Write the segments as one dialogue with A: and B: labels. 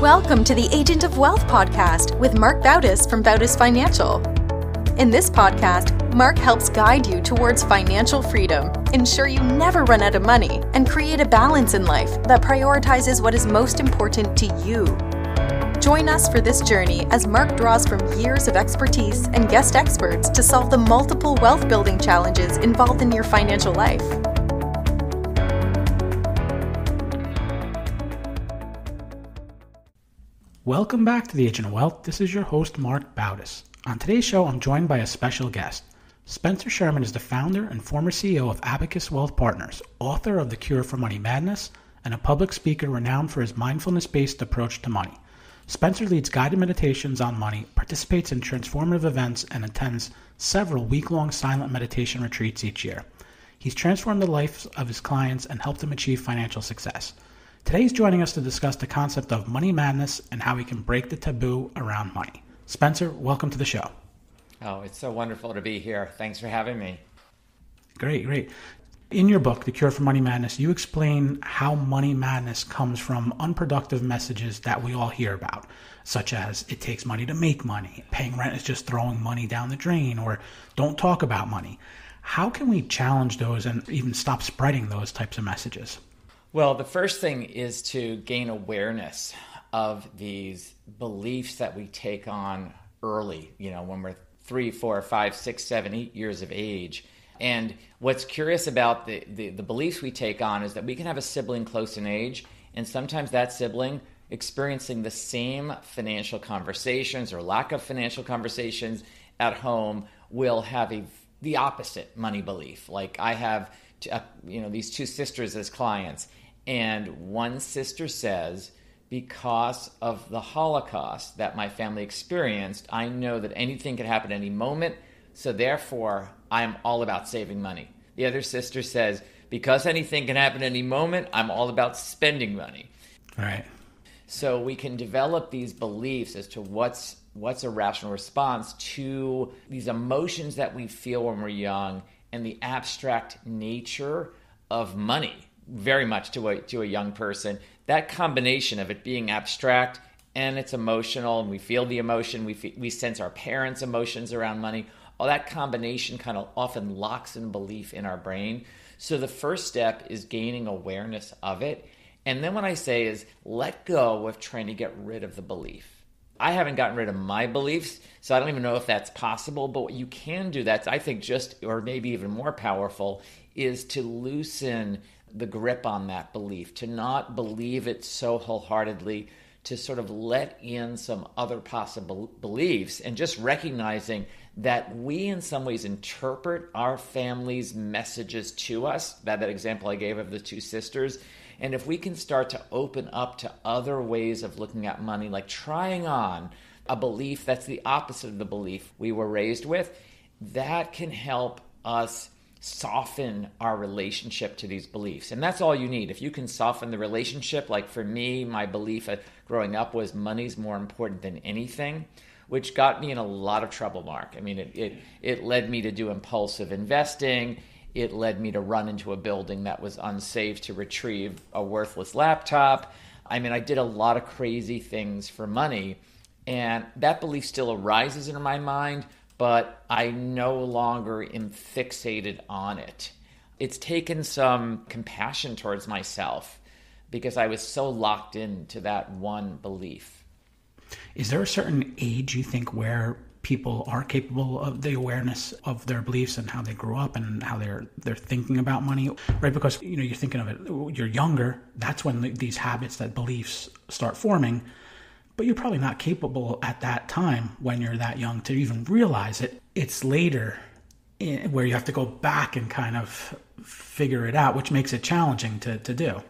A: Welcome to the Agent of Wealth podcast with Marc Bautis from Bautis Financial. In this podcast, Marc helps guide you towards financial freedom, ensure you never run out of money, and create a balance in life that prioritizes what is most important to you. Join us for this journey as Marc draws from years of expertise and guest experts to solve the multiple wealth building challenges involved in your financial life.
B: Welcome back to the Agent of Wealth. This is your host, Marc Bautis. On today's show, I'm joined by a special guest. Spencer Sherman is the founder and former CEO of Abacus Wealth Partners, author of The Cure for Money Madness, and a public speaker renowned for his mindfulness-based approach to money. Spencer leads guided meditations on money, participates in transformative events, and attends several week-long silent meditation retreats each year. He's transformed the lives of his clients and helped them achieve financial success. Today he's joining us to discuss the concept of money madness and how we can break the taboo around money. Spencer, welcome to the show.
C: Oh, it's so wonderful to be here. Thanks for having me.
B: Great. In your book, The Cure for Money Madness, you explain how money madness comes from unproductive messages that we all hear about, such as it takes money to make money, paying rent is just throwing money down the drain, or don't talk about money. How can we challenge those and even stop spreading those types of messages?
C: Well, the first thing is to gain awareness of these beliefs that we take on early, when we're 3, 4, 5, 6, 7, 8 years of age. And what's curious about the beliefs we take on is that we can have a sibling close in age, and sometimes that sibling experiencing the same financial conversations or lack of financial conversations at home will have the opposite money belief. Like I have these two sisters as clients, and one sister says, because of the Holocaust that my family experienced, I know that anything could happen at any moment, so therefore I'm all about saving money. The other sister says, because anything can happen at any moment, I'm all about spending money.
B: Right.
C: So we can develop these beliefs as to what's a rational response to these emotions that we feel when we're young and the abstract nature of money, very much to a young person. That combination of it being abstract and it's emotional, and we feel the emotion, we sense our parents' emotions around money, all that combination kind of often locks in belief in our brain. So the first step is gaining awareness of it. And then what I say is let go of trying to get rid of the belief. I haven't gotten rid of my beliefs, so I don't even know if that's possible. But what you can do that's, I think, or maybe even more powerful, is to loosen the grip on that belief, to not believe it so wholeheartedly, to sort of let in some other possible beliefs, and just recognizing that we in some ways interpret our family's messages to us, that example I gave of the two sisters. And if we can start to open up to other ways of looking at money, like trying on a belief that's the opposite of the belief we were raised with, that can help us soften our relationship to these beliefs. And that's all you need. If you can soften the relationship, like for me, my belief growing up was money's more important than anything, which got me in a lot of trouble, Marc. I mean, it led me to do impulsive investing. It led me to run into a building that was unsafe to retrieve a worthless laptop. I mean, I did a lot of crazy things for money, and that belief still arises in my mind, but I no longer am fixated on it. It's taken some compassion towards myself because I was so locked into that one belief.
B: Is there a certain age you think where people are capable of the awareness of their beliefs and how they grew up and how they're thinking about money, right? Because you're thinking of it, you're younger, that's when these habits, that beliefs start forming, but you're probably not capable at that time when you're that young to even realize it. It's later where you have to go back and kind of figure it out, which makes it challenging to do.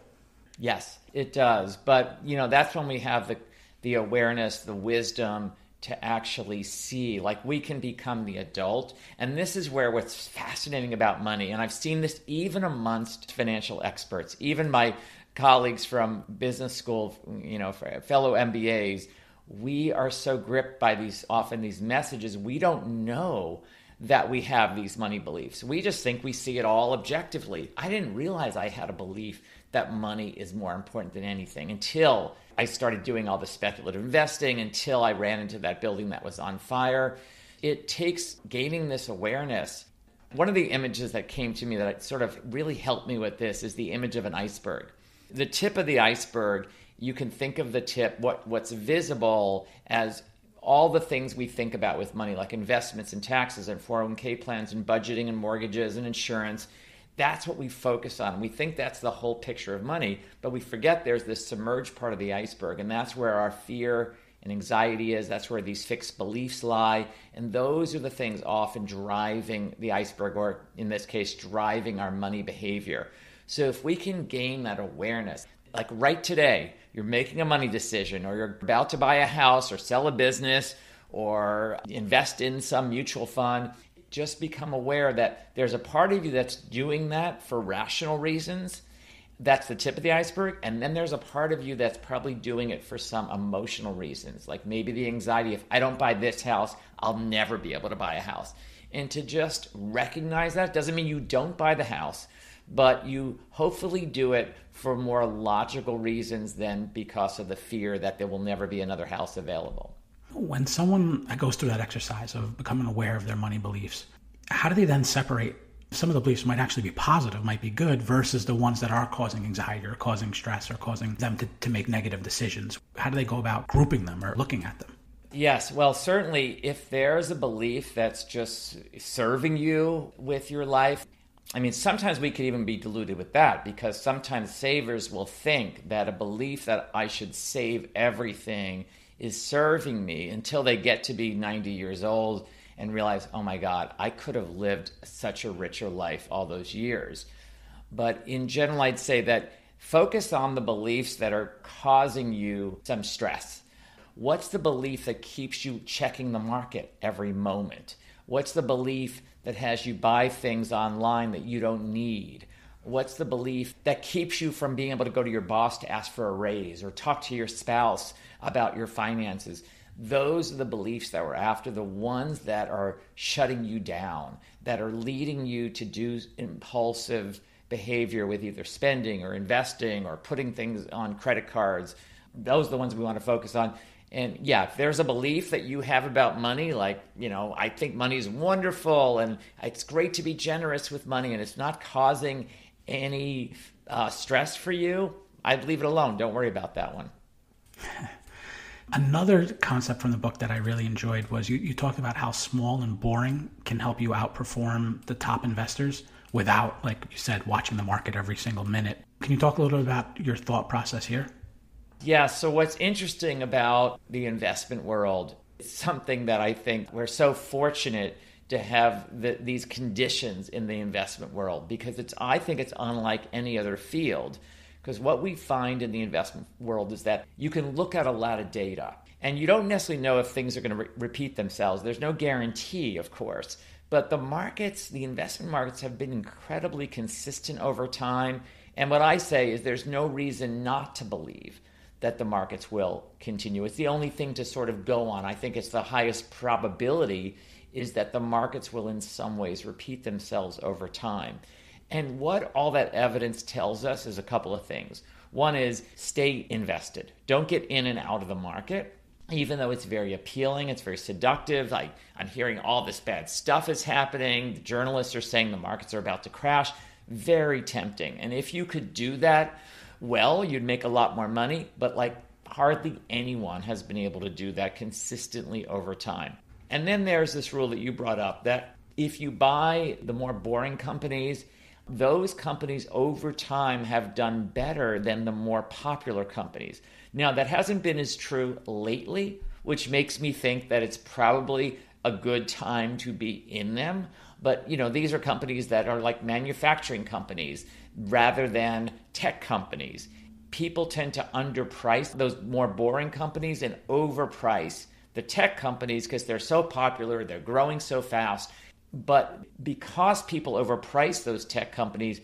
C: Yes, it does. But that's when we have the awareness, the wisdom to actually see, like we can become the adult. And this is where what's fascinating about money, and I've seen this even amongst financial experts, even my colleagues from business school, fellow MBAs, we are so gripped by these messages, we don't know that we have these money beliefs. We just think we see it all objectively. I didn't realize I had a belief that money is more important than anything, until I started doing all the speculative investing, until I ran into that building that was on fire. It takes gaining this awareness. One of the images that came to me that sort of really helped me with this is the image of an iceberg. The tip of the iceberg, you can think of the tip, what's visible as all the things we think about with money, like investments and taxes and 401k plans and budgeting and mortgages and insurance. That's what we focus on. We think that's the whole picture of money, but we forget there's this submerged part of the iceberg, and that's where our fear and anxiety is. That's where these fixed beliefs lie, and those are the things often driving the iceberg, or in this case, driving our money behavior. So if we can gain that awareness, like right today, you're making a money decision, or you're about to buy a house or sell a business or invest in some mutual fund, just become aware that there's a part of you that's doing that for rational reasons. That's the tip of the iceberg. And then there's a part of you that's probably doing it for some emotional reasons, like maybe the anxiety, if I don't buy this house, I'll never be able to buy a house. And to just recognize that doesn't mean you don't buy the house, but you hopefully do it for more logical reasons than because of the fear that there will never be another house available.
B: When someone goes through that exercise of becoming aware of their money beliefs, how do they then separate? Some of the beliefs might actually be positive, might be good, versus the ones that are causing anxiety or causing stress or causing them to make negative decisions. How do they go about grouping them or looking at them?
C: Yes, well, certainly if there's a belief that's just serving you with your life, I mean, sometimes we could even be deluded with that, because sometimes savers will think that a belief that I should save everything is serving me until they get to be 90 years old and realize, oh my God, I could have lived such a richer life all those years. But in general, I'd say that focus on the beliefs that are causing you some stress. What's the belief that keeps you checking the market every moment? What's the belief that has you buy things online that you don't need? What's the belief that keeps you from being able to go to your boss to ask for a raise or talk to your spouse about your finances? Those are the beliefs that we're after, the ones that are shutting you down, that are leading you to do impulsive behavior with either spending or investing or putting things on credit cards. Those are the ones we want to focus on. And yeah, if there's a belief that you have about money, like, I think money is wonderful and it's great to be generous with money and it's not causing any stress for you, I'd leave it alone. Don't worry about that one.
B: Another concept from the book that I really enjoyed was you talked about how small and boring can help you outperform the top investors without, like you said, watching the market every single minute. Can you talk a little bit about your thought process here?
C: Yeah, so what's interesting about the investment world is something that I think we're so fortunate to have these conditions in the investment world, because I think it's unlike any other field. Because what we find in the investment world is that you can look at a lot of data and you don't necessarily know if things are going to repeat themselves. There's no guarantee, of course, but the investment markets have been incredibly consistent over time. And what I say is there's no reason not to believe that the markets will continue. It's the only thing to sort of go on. I think it's the highest probability is that the markets will in some ways repeat themselves over time. And what all that evidence tells us is a couple of things. One is stay invested. Don't get in and out of the market, even though it's very appealing, it's very seductive. I'm hearing all this bad stuff is happening. The journalists are saying the markets are about to crash. Very tempting. And if you could do that, well, you'd make a lot more money, but hardly anyone has been able to do that consistently over time. And then there's this rule that you brought up that if you buy the more boring companies, those companies over time have done better than the more popular companies. Now, that hasn't been as true lately, which makes me think that it's probably a good time to be in them. But, these are companies that are like manufacturing companies rather than tech companies. People tend to underprice those more boring companies and overprice the tech companies because they're so popular, they're growing so fast. But because people overprice those tech companies,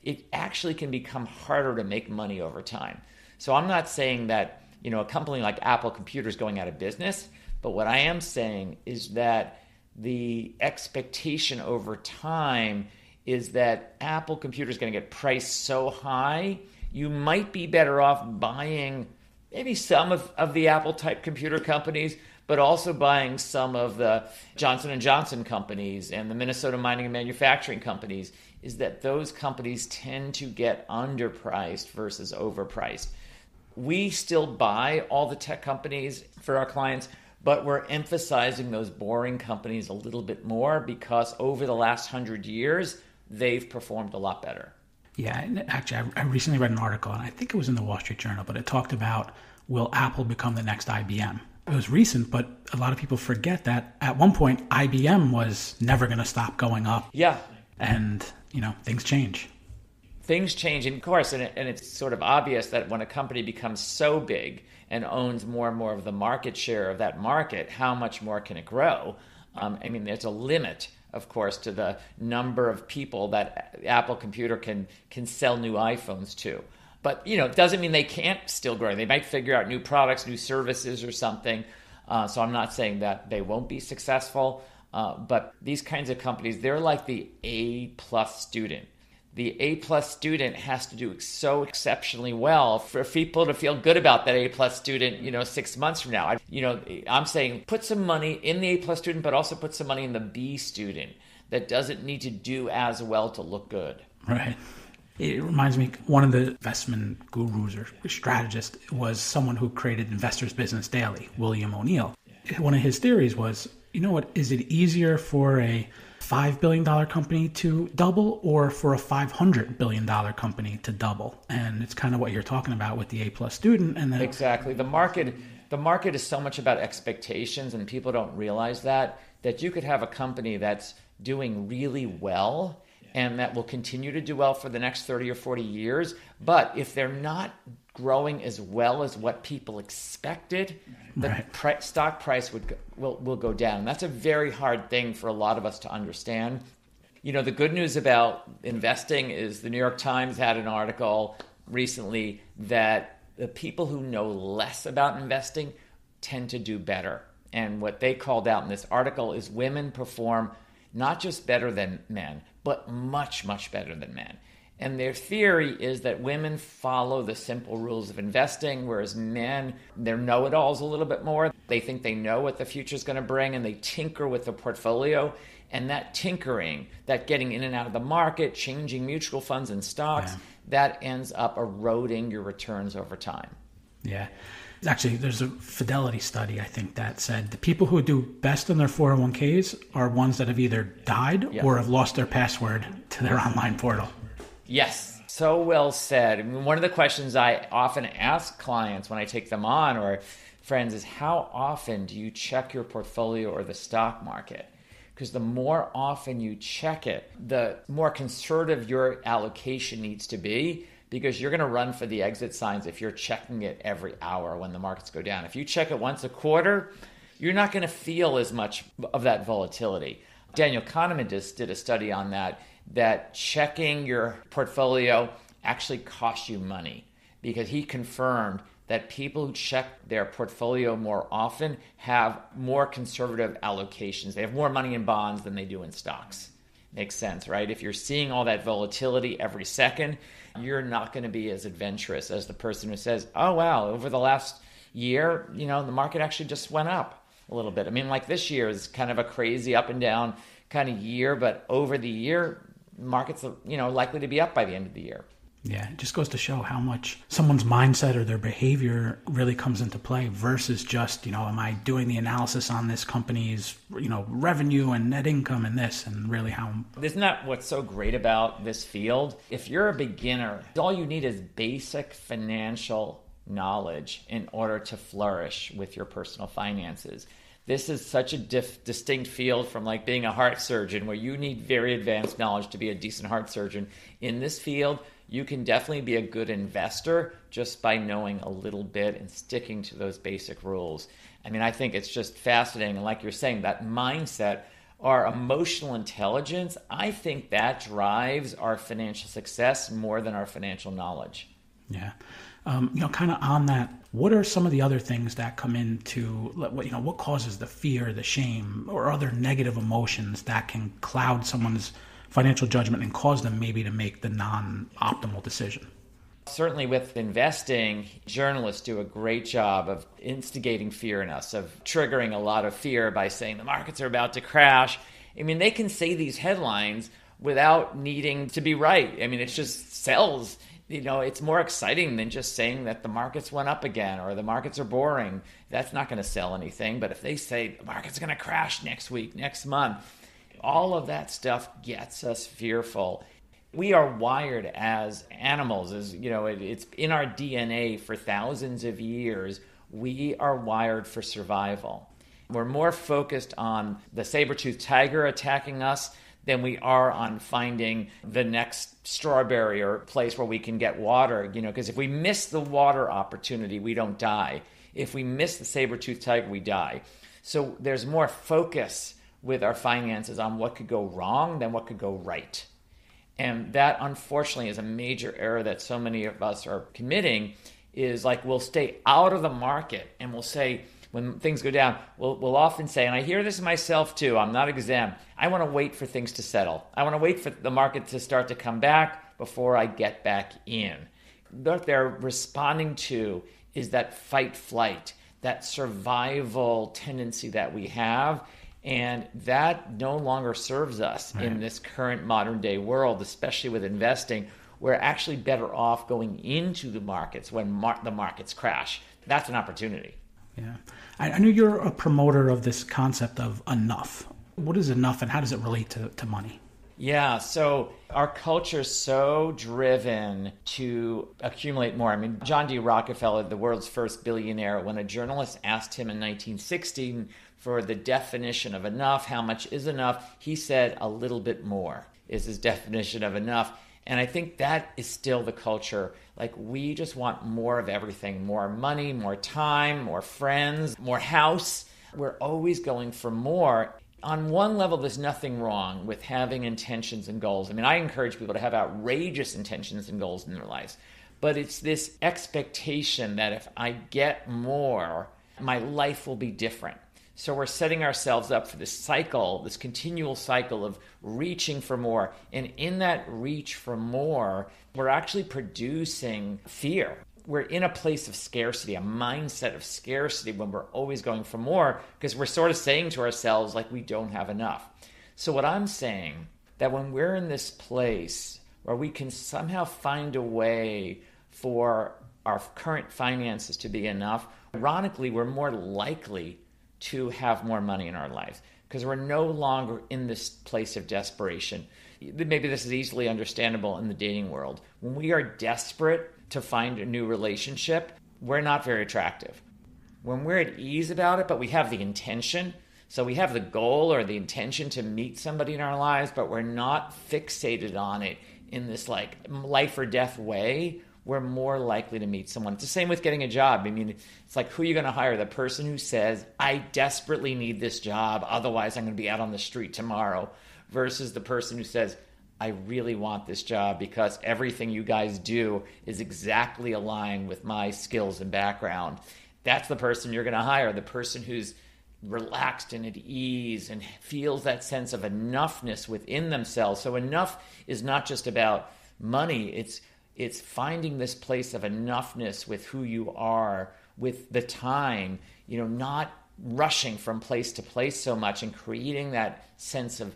C: it actually can become harder to make money over time. So I'm not saying that, a company like Apple Computer is going out of business, but what I am saying is that the expectation over time is that Apple Computer is going to get priced so high, you might be better off buying maybe some of the Apple-type computer companies, but also buying some of the Johnson & Johnson companies and the Minnesota Mining and Manufacturing companies, is that those companies tend to get underpriced versus overpriced. We still buy all the tech companies for our clients, but we're emphasizing those boring companies a little bit more because over the last 100 years, they've performed a lot better.
B: Yeah, and actually, I recently read an article, and I think it was in the Wall Street Journal, but it talked about, will Apple become the next IBM? It was recent, but a lot of people forget that at one point, IBM was never going to stop going up.
C: Yeah.
B: And, things change.
C: Things change, and of course, and it's sort of obvious that when a company becomes so big and owns more and more of the market share of that market, how much more can it grow? There's a limit, of course, to the number of people that Apple Computer can sell new iPhones to. But, it doesn't mean they can't still grow. They might figure out new products, new services or something. So I'm not saying that they won't be successful. But these kinds of companies, they're like the A-plus student. The A-plus student has to do so exceptionally well for people to feel good about that A-plus student, 6 months from now. I'm saying put some money in the A-plus student, but also put some money in the B student that doesn't need to do as well to look good.
B: Right. It reminds me, one of the investment gurus or strategists was someone who created Investor's Business Daily, William O'Neill. One of his theories was, is it easier for a $5 billion company to double or for a $500 billion company to double? And it's kind of what you're talking about with the A-plus student. And then
C: exactly. The market is so much about expectations, and people don't realize that you could have a company that's doing really well and that will continue to do well for the next 30 or 40 years. But if they're not growing as well as what people expected, the stock price will go down. And that's a very hard thing for a lot of us to understand. The good news about investing is the New York Times had an article recently that the people who know less about investing tend to do better. And what they called out in this article is women perform not just better than men, but much, much better than men. And their theory is that women follow the simple rules of investing, whereas men, they're know-it-alls a little bit more. They think they know what the future is going to bring, and they tinker with the portfolio. And that tinkering, that getting in and out of the market, changing mutual funds and stocks, that ends up eroding your returns over time.
B: Yeah. Actually, there's a Fidelity study, I think, that said the people who do best in their 401ks are ones that have either died or have lost their password to their online portal.
C: Yes, so well said. One of the questions I often ask clients when I take them on or friends is, how often do you check your portfolio or the stock market? Because the more often you check it, the more conservative your allocation needs to be, because you're going to run for the exit signs if you're checking it every hour when the markets go down. If you check it once a quarter, you're not going to feel as much of that volatility. Daniel Kahneman just did a study on that checking your portfolio actually costs you money, because he confirmed that people who check their portfolio more often have more conservative allocations. They have more money in bonds than they do in stocks. Makes sense, right? If you're seeing all that volatility every second, you're not going to be as adventurous as the person who says, oh, wow, over the last year, the market actually just went up a little bit. Like this year is kind of a crazy up and down kind of year, but over the year, markets are, likely to be up by the end of the year.
B: Yeah, it just goes to show how much someone's mindset or their behavior really comes into play versus just, am I doing the analysis on this company's, revenue and net income and this, and really how...
C: Isn't that what's so great about this field? If you're a beginner, all you need is basic financial knowledge in order to flourish with your personal finances. This is such a distinct field from like being a heart surgeon, where you need very advanced knowledge to be a decent heart surgeon. In this field, you can definitely be a good investor just by knowing a little bit and sticking to those basic rules. I think it's just fascinating. And like you're saying, that mindset, our emotional intelligence, I think that drives our financial success more than our financial knowledge.
B: Yeah. Kind of on that, what are some of the other things that come into, what causes the fear, the shame, or other negative emotions that can cloud someone's financial judgment and cause them maybe to make the non-optimal decision?
C: Certainly with investing, journalists do a great job of instigating fear in us, of triggering a lot of fear by saying the markets are about to crash. I mean, they can say these headlines without needing to be right. I mean, it just sells. It's more exciting than just saying that the markets went up again or the markets are boring. That's not going to sell anything. But if they say the market's going to crash next week, next month, all of that stuff gets us fearful. We are wired as animals, it's in our DNA for thousands of years. We are wired for survival. We're more focused on the saber-toothed tiger attacking us than we are on finding the next strawberry or place where we can get water, because if we miss the water opportunity, we don't die. If we miss the saber-toothed tiger, we die. So there's more focus with our finances on what could go wrong than what could go right. And that, unfortunately, is a major error that so many of us are committing, is like we'll stay out of the market and we'll say, when things go down, we'll often say, and I hear this myself too, I'm not exempt, I want to wait for things to settle. I want to wait for the market to start to come back before I get back in. What they're responding to is that fight-flight, that survival tendency that we have. And that no longer serves us in this current modern day world, especially with investing. We're actually better off going into the markets when the markets crash. That's an opportunity.
B: Yeah. I know you're a promoter of this concept of enough. What is enough and how does it relate to money?
C: Yeah, so our culture is so driven to accumulate more. I mean, John D. Rockefeller, the world's first billionaire, when a journalist asked him in 1916 for the definition of enough, how much is enough, he said a little bit more is his definition of enough. And I think that is still the culture. Like, we just want more of everything, more money, more time, more friends, more house. We're always going for more. On one level, there's nothing wrong with having intentions and goals. I mean, I encourage people to have outrageous intentions and goals in their lives. But it's this expectation that if I get more, my life will be different. So we're setting ourselves up for this cycle, this continual cycle of reaching for more. And in that reach for more, we're actually producing fear. We're in a place of scarcity, a mindset of scarcity when we're always going for more, because we're sort of saying to ourselves, like, we don't have enough. So what I'm saying, that when we're in this place where we can somehow find a way for our current finances to be enough, ironically, we're more likely to have more money in our lives because we're no longer in this place of desperation. Maybe this is easily understandable in the dating world. When we are desperate to find a new relationship, we're not very attractive. When we're at ease about it, but we have the intention, so we have the goal or the intention to meet somebody in our lives, but we're not fixated on it in this like life or death way, we're more likely to meet someone. It's the same with getting a job. I mean, it's like, who are you going to hire? The person who says, I desperately need this job, otherwise I'm going to be out on the street tomorrow, versus the person who says, I really want this job because everything you guys do is exactly aligned with my skills and background. That's the person you're going to hire, the person who's relaxed and at ease and feels that sense of enoughness within themselves. So enough is not just about money. It's finding this place of enoughness with who you are, with the time, not rushing from place to place so much and creating that sense of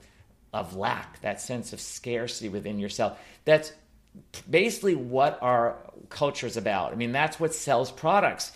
C: lack, that sense of scarcity within yourself. That's basically what our culture is about. I mean, that's what sells products.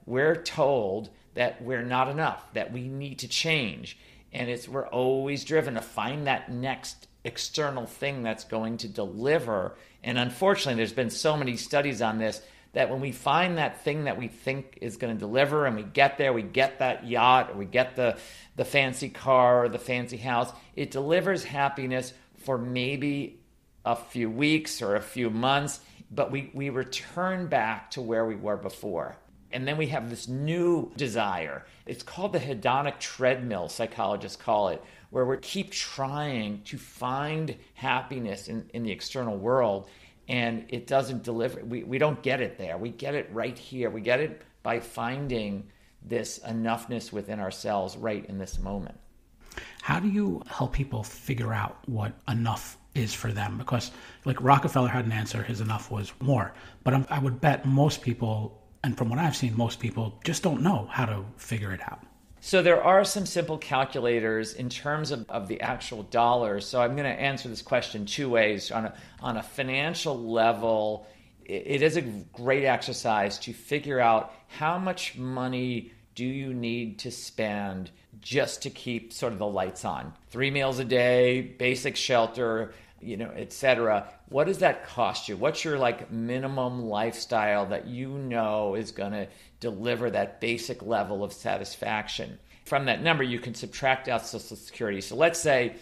C: We're told that we're not enough, that we need to change. And we're always driven to find that next external thing that's going to deliver. And unfortunately, there's been so many studies on this that when we find that thing that we think is going to deliver and we get there, we get that yacht or we get the fancy car or the fancy house, it delivers happiness for maybe a few weeks or a few months, but we return back to where we were before. And then we have this new desire. It's called the hedonic treadmill, psychologists call it, where we keep trying to find happiness in the external world, and it doesn't deliver. We don't get it there. We get it right here. We get it by finding this enoughness within ourselves right in this moment.
B: How do you help people figure out what enough is for them? Because like Rockefeller had an answer, his enough was more. But I would bet most people, and from what I've seen, most people just don't know how to figure it out.
C: So there are some simple calculators in terms of the actual dollars. So I'm going to answer this question two ways. On a financial level, it is a great exercise to figure out how much money do you need to spend just to keep sort of the lights on. 3 meals a day, basic shelter, et cetera. What does that cost you? What's your minimum lifestyle that is going to deliver that basic level of satisfaction? From that number, you can subtract out Social Security. So let's say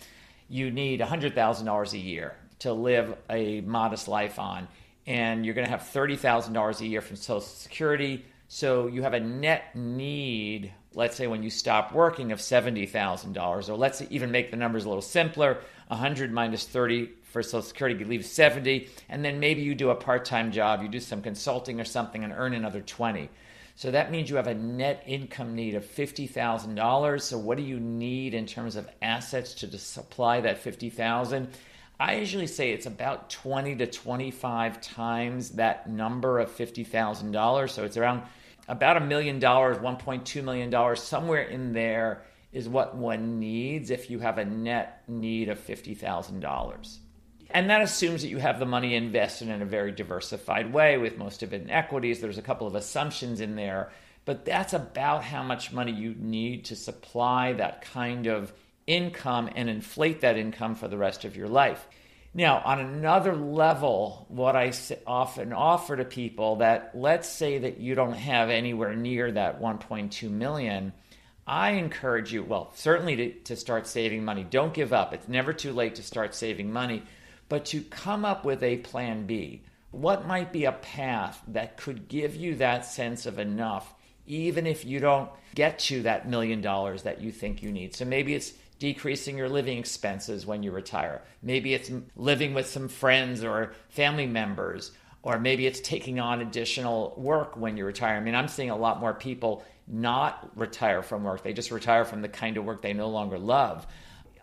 C: you need $100,000 a year to live a modest life on, and you're going to have $30,000 a year from Social Security. So you have a net need, let's say when you stop working, of $70,000. Or let's even make the numbers a little simpler. 100 minus 30 for Social Security leaves 70. And then maybe you do a part-time job, you do some consulting or something and earn another 20. So that means you have a net income need of $50,000. So what do you need in terms of assets to supply that $50,000? I usually say it's about 20 to 25 times that number of $50,000. So it's around about $1 million, $1.2 million, somewhere in there is what one needs if you have a net need of $50,000. And that assumes that you have the money invested in a very diversified way, with most of it in equities. There's a couple of assumptions in there, but that's about how much money you need to supply that kind of income and inflate that income for the rest of your life. Now, on another level, what I often offer to people, that let's say that you don't have anywhere near that 1.2 million, I encourage you, well, certainly to start saving money. Don't give up. It's never too late to start saving money, but to come up with a plan B. What might be a path that could give you that sense of enough, even if you don't get to that $1 million that you think you need? So maybe it's decreasing your living expenses when you retire. Maybe it's living with some friends or family members, or maybe it's taking on additional work when you retire. I mean, I'm seeing a lot more people not retire from work. They just retire from the kind of work they no longer love.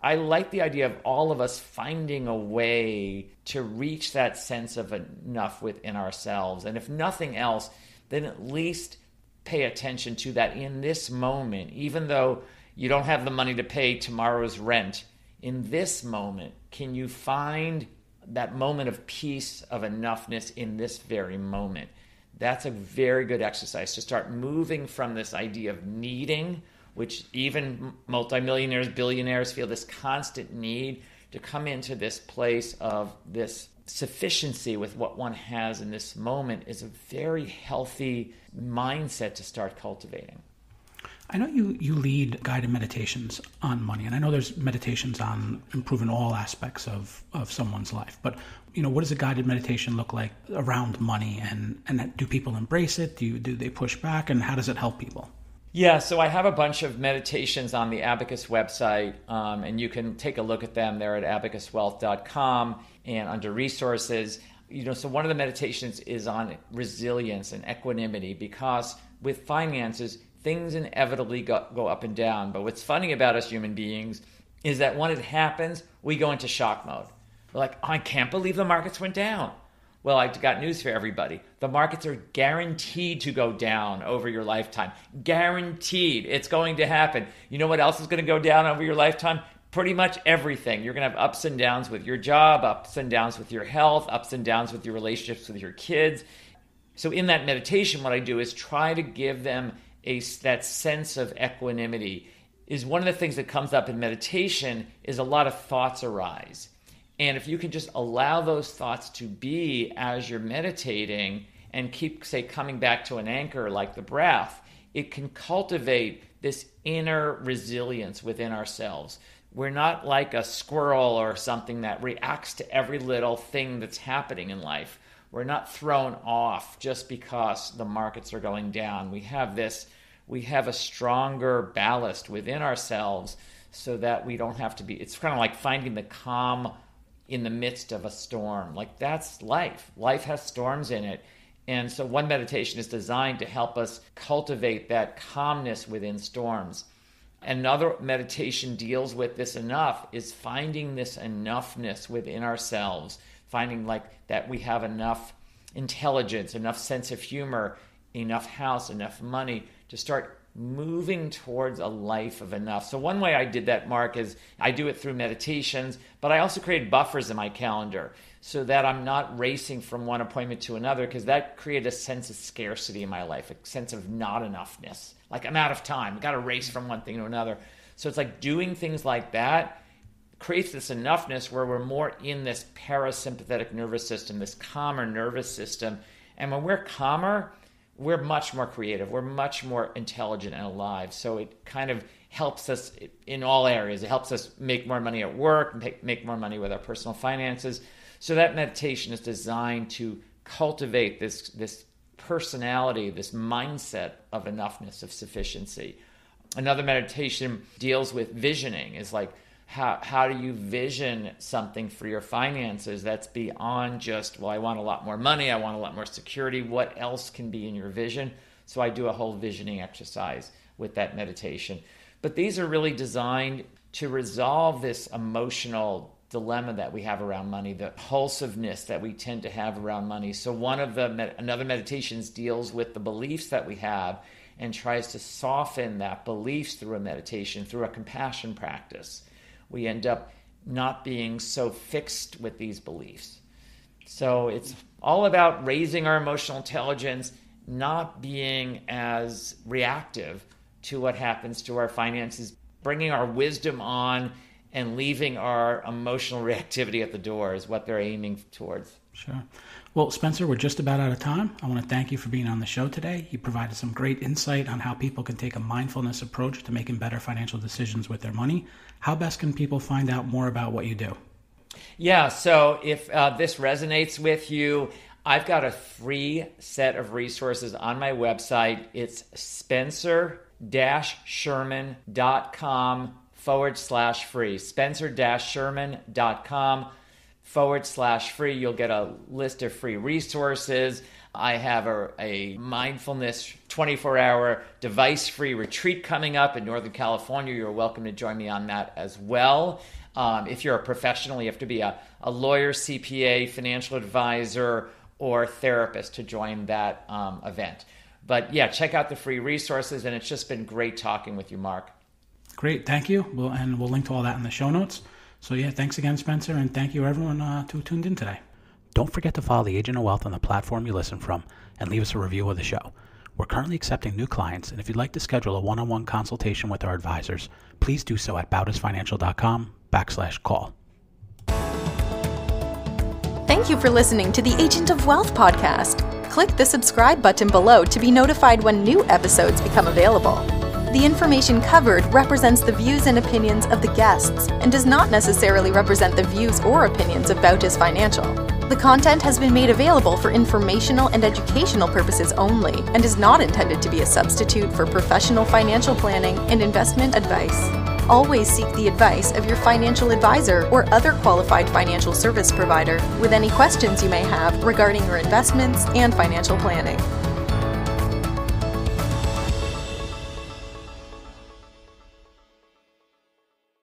C: I like the idea of all of us finding a way to reach that sense of enough within ourselves. And if nothing else, then at least pay attention to that in this moment, even though you don't have the money to pay tomorrow's rent. In this moment, can you find that moment of peace, of enoughness in this very moment? That's a very good exercise to start moving from this idea of needing, which even multimillionaires, billionaires feel this constant need, to come into this place of this sufficiency with what one has in this moment is a very healthy mindset to start cultivating.
B: I know you lead guided meditations on money, and I know there's meditations on improving all aspects of someone's life. But, what does a guided meditation look like around money, and do people embrace it? Do they push back, and how does it help people?
C: Yeah, so I have a bunch of meditations on the Abacus website, and you can take a look at them there at abacuswealth.com and under resources. So one of the meditations is on resilience and equanimity, because with finances, things inevitably go up and down. But what's funny about us human beings is that when it happens, we go into shock mode. We're like, I can't believe the markets went down. Well, I've got news for everybody. The markets are guaranteed to go down over your lifetime. Guaranteed. It's going to happen. You know what else is going to go down over your lifetime? Pretty much everything. You're going to have ups and downs with your job, ups and downs with your health, ups and downs with your relationships with your kids. So in that meditation, what I do is try to give them that sense of equanimity. Is one of the things that comes up in meditation is a lot of thoughts arise. And if you can just allow those thoughts to be as you're meditating and keep, coming back to an anchor like the breath, it can cultivate this inner resilience within ourselves. We're not like a squirrel or something that reacts to every little thing that's happening in life. We're not thrown off just because the markets are going down. We have a stronger ballast within ourselves so that we don't have to be, it's kind of like finding the calm in the midst of a storm. Like, that's life. Life has storms in it. And so one meditation is designed to help us cultivate that calmness within storms. Another meditation deals with this enough is finding this enoughness within ourselves, finding like that we have enough intelligence, enough sense of humor, enough house, enough money to start moving towards a life of enough. So one way I did that, Mark, is I do it through meditations, but I also create buffers in my calendar so that I'm not racing from one appointment to another, because that created a sense of scarcity in my life, a sense of not enoughness. Like I'm out of time. I've got to race from one thing to another. So it's like doing things like that creates this enoughness where we're more in this parasympathetic nervous system, this calmer nervous system. And when we're calmer, we're much more creative. We're much more intelligent and alive. So it kind of helps us in all areas. It helps us make more money at work, make more money with our personal finances. So that meditation is designed to cultivate this personality, this mindset of enoughness, of sufficiency. Another meditation deals with visioning. Is like, how do you vision something for your finances that's beyond just, well, I want a lot more money, I want a lot more security. What else can be in your vision? So I do a whole visioning exercise with that meditation. But these are really designed to resolve this emotional dilemma that we have around money, the impulsiveness that we tend to have around money. So another meditations deals with the beliefs that we have and tries to soften that beliefs through a meditation, through a compassion practice. We end up not being so fixed with these beliefs. So it's all about raising our emotional intelligence, not being as reactive to what happens to our finances, bringing our wisdom on and leaving our emotional reactivity at the door is what they're aiming towards.
B: Sure. Well, Spencer, we're just about out of time. I want to thank you for being on the show today. You provided some great insight on how people can take a mindfulness approach to making better financial decisions with their money. How best can people find out more about what you do?
C: Yeah, so if this resonates with you, I've got a free set of resources on my website. It's spencer-sherman.com/free. spencer-sherman.com/free. You'll get a list of free resources. I have a mindfulness 24-hour device-free retreat coming up in Northern California. You're welcome to join me on that as well. If you're a professional, you have to be a lawyer, CPA, financial advisor, or therapist to join that event. But yeah, check out the free resources, and it's just been great talking with you, Mark.
B: Great, thank you. And we'll link to all that in the show notes. So yeah, thanks again, Spencer, and thank you everyone who tuned in today. Don't forget to follow the Agent of Wealth on the platform you listen from and leave us a review of the show. We're currently accepting new clients, and if you'd like to schedule a one-on-one consultation with our advisors, please do so at bautisfinancial.com/call.
A: Thank you for listening to the Agent of Wealth podcast. Click the subscribe button below to be notified when new episodes become available. The information covered represents the views and opinions of the guests and does not necessarily represent the views or opinions of Bautis Financial. The content has been made available for informational and educational purposes only and is not intended to be a substitute for professional financial planning and investment advice. Always seek the advice of your financial advisor or other qualified financial service provider with any questions you may have regarding your investments and financial planning.